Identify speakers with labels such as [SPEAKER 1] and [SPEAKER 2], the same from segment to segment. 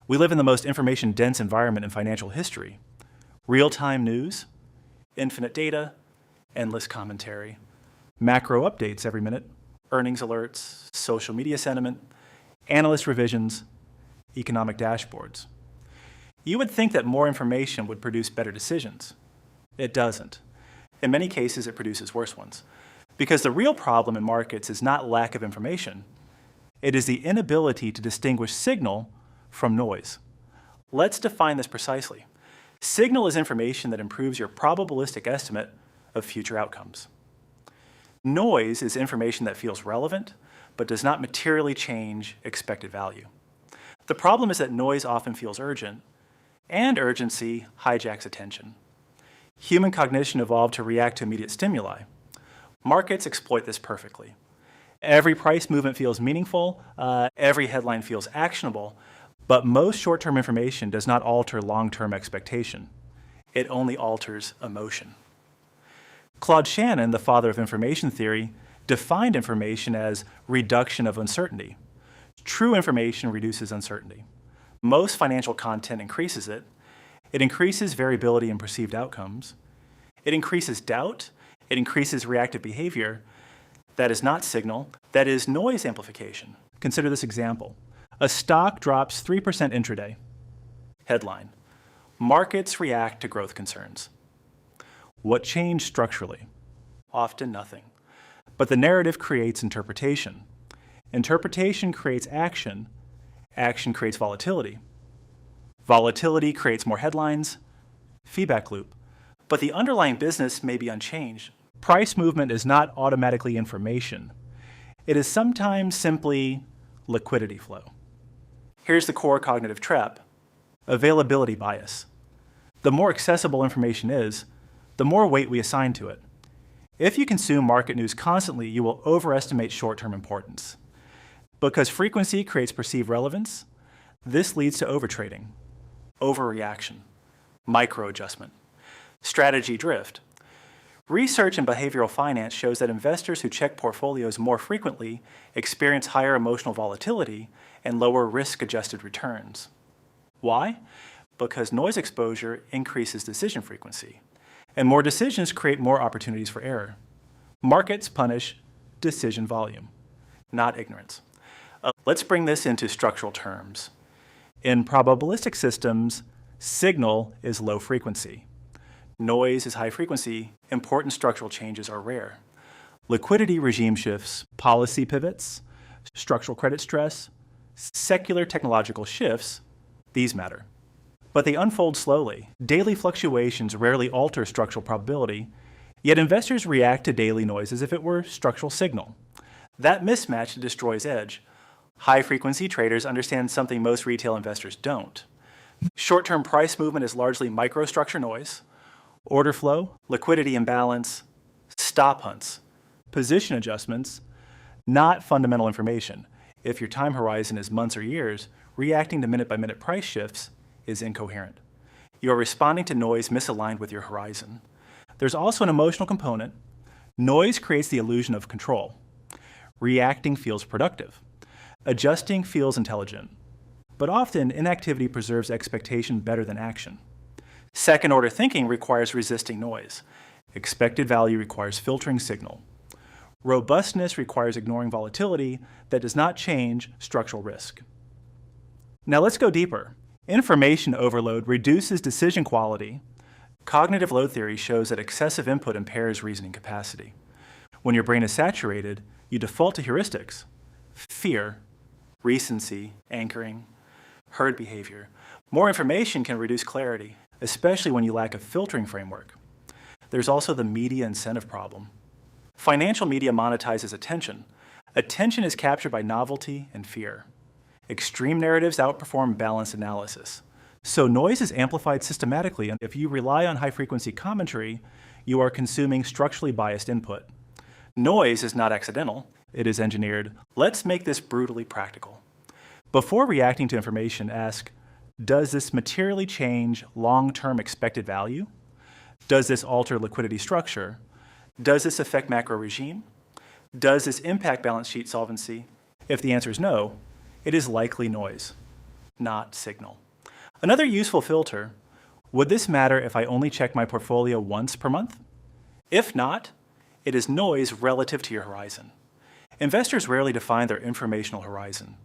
[SPEAKER 1] We live in the most information-dense environment in financial history. Real-time news, infinite data, endless commentary, macro updates every minute, earnings alerts, social media sentiment, analyst revisions, economic dashboards. You would think that more information would produce better decisions. It doesn't. In many cases, it produces worse ones. Because the real problem in markets is not lack of information. It is the inability to distinguish signal from noise. Let's define this precisely. Signal is information that improves your probabilistic estimate of future outcomes. Noise is information that feels relevant, but does not materially change expected value. The problem is that noise often feels urgent, and urgency hijacks attention. Human cognition evolved to react to immediate stimuli. Markets exploit this perfectly. Every price movement feels meaningful, every headline feels actionable, but most short-term information does not alter long-term expectation. It only alters emotion. Claude Shannon, the father of information theory, defined information as reduction of uncertainty. True information reduces uncertainty. Most financial content increases it. It increases variability in perceived outcomes. It increases doubt. It increases reactive behavior. That is not signal. That is noise amplification. Consider this example. A stock drops 3% intraday. Headline: Markets react to growth concerns. What changed structurally? Often nothing. But the narrative creates interpretation. Interpretation creates action. Action creates volatility. Volatility creates more headlines. Feedback loop. But the underlying business may be unchanged. Price movement is not automatically information. It is sometimes simply liquidity flow. Here's the core cognitive trap: availability bias. The more accessible information is, the more weight we assign to it. If you consume market news constantly, you will overestimate short-term importance. Because frequency creates perceived relevance, this leads to overtrading, overreaction, micro-adjustment, strategy drift. Research in behavioral finance shows that investors who check portfolios more frequently experience higher emotional volatility and lower risk-adjusted returns. Why? Because noise exposure increases decision frequency, and more decisions create more opportunities for error. Markets punish decision volume, not ignorance. Let's bring this into structural terms. In probabilistic systems, signal is low frequency. Noise is high frequency. Important structural changes are rare. Liquidity regime shifts, policy pivots, structural credit stress, secular technological shifts, these matter. But they unfold slowly. Daily fluctuations rarely alter structural probability, yet investors react to daily noise as if it were structural signal. That mismatch destroys edge. High-frequency traders understand something most retail investors don't. Short-term price movement is largely microstructure noise. Order flow, liquidity imbalance, stop hunts, position adjustments, not fundamental information. If your time horizon is months or years, reacting to minute-by-minute price shifts is incoherent. You are responding to noise misaligned with your horizon. There's also an emotional component. Noise creates the illusion of control. Reacting feels productive. Adjusting feels intelligent. But often, inactivity preserves expectation better than action. Second-order thinking requires resisting noise. Expected value requires filtering signal. Robustness requires ignoring volatility that does not change structural risk. Now let's go deeper. Information overload reduces decision quality. Cognitive load theory shows that excessive input impairs reasoning capacity. When your brain is saturated, you default to heuristics: fear, recency, anchoring, herd behavior. More information can reduce clarity, especially when you lack a filtering framework. There's also the media incentive problem. Financial media monetizes attention. Attention is captured by novelty and fear. Extreme narratives outperform balanced analysis. So noise is amplified systematically, and if you rely on high-frequency commentary, you are consuming structurally biased input. Noise is not accidental, it is engineered. Let's make this brutally practical. Before reacting to information, ask, does this materially change long-term expected value? Does this alter liquidity structure? Does this affect macro regime? Does this impact balance sheet solvency? If the answer is no, it is likely noise. not signal. Another useful filter: would this matter if I only check my portfolio once per month? If not, it is noise relative to your horizon. Investors rarely define their informational horizon.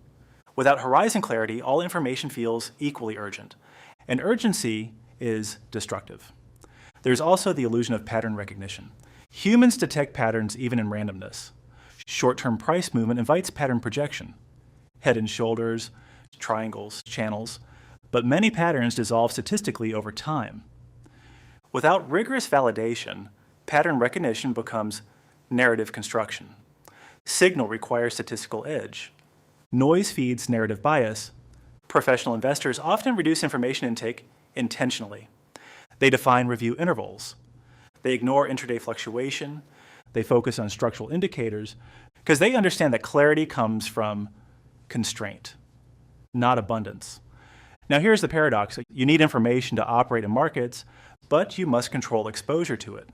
[SPEAKER 1] Without horizon clarity, all information feels equally urgent, and urgency is destructive. There's also the illusion of pattern recognition. Humans detect patterns even in randomness. Short-term price movement invites pattern projection. Head and shoulders, triangles, channels, but many patterns dissolve statistically over time. Without rigorous validation, pattern recognition becomes narrative construction. Signal requires statistical edge. Noise feeds narrative bias. Professional investors often reduce information intake intentionally. They define review intervals. They ignore intraday fluctuation. They focus on structural indicators because they understand that clarity comes from constraint, not abundance. Now here's the paradox. You need information to operate in markets, but you must control exposure to it.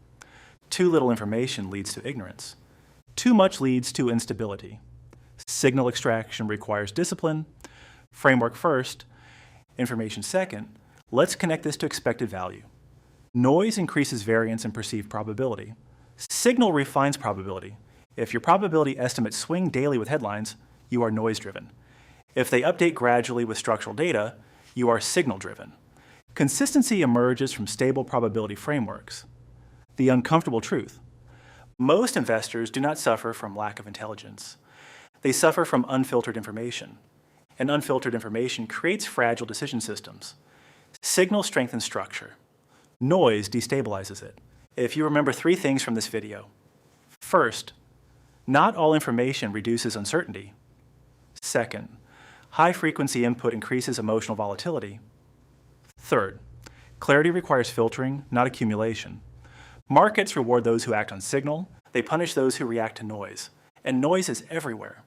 [SPEAKER 1] Too little information leads to ignorance. Too much leads to instability. Signal extraction requires discipline. Framework first, information second. Let's connect this to expected value. Noise increases variance in perceived probability. Signal refines probability. If your probability estimates swing daily with headlines, you are noise-driven. If they update gradually with structural data, you are signal-driven. Consistency emerges from stable probability frameworks. The uncomfortable truth: most investors do not suffer from lack of intelligence. They suffer from unfiltered information. And unfiltered information creates fragile decision systems. Signal strengthens structure. Noise destabilizes it. If you remember 3 things from this video: first, not all information reduces uncertainty. Second, high-frequency input increases emotional volatility. Third, clarity requires filtering, not accumulation. Markets reward those who act on signal. They punish those who react to noise. And noise is everywhere.